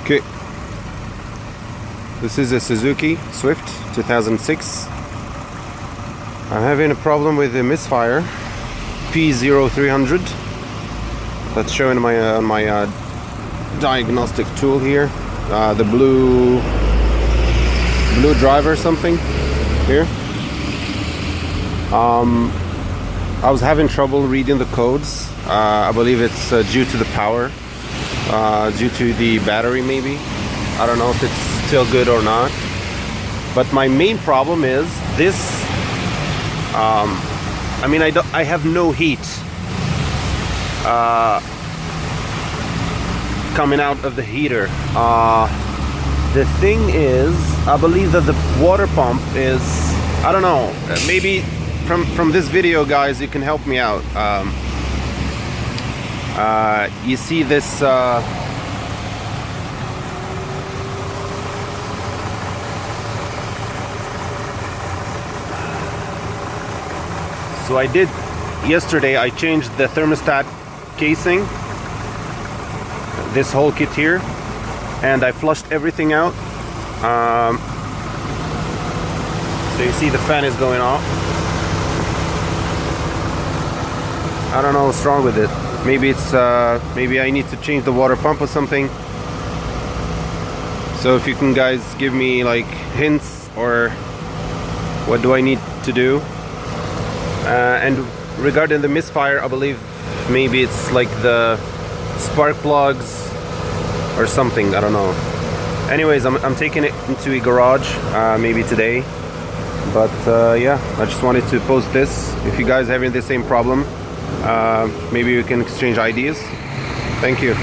Okay, this is a Suzuki Swift 2006. I'm having a problem with the misfire p0300 that's showing on my diagnostic tool here. The blue driver something here. I was having trouble reading the codes. I believe it's due to the power, due to the battery maybe. I don't know if it's still good or not. But my main problem is this. I mean, I have no heat coming out of the heater. The thing is, I believe that the water pump is, I don't know, maybe from this video, guys, you can help me out. You see this so I did yesterday, I changed the thermostat casing, this whole kit here, and I flushed everything out. So you see the fan is going off. I don't know what's wrong with it. Maybe it's maybe I need to change the water pump or something. So if you can guys give me like hints, or what do I need to do? And regarding the misfire, I believe maybe it's like the spark plugs or something, I don't know. Anyways, I'm taking it into a garage maybe today. But yeah, I just wanted to post this. If you guys are having the same problem, maybe we can exchange ideas. Thank you.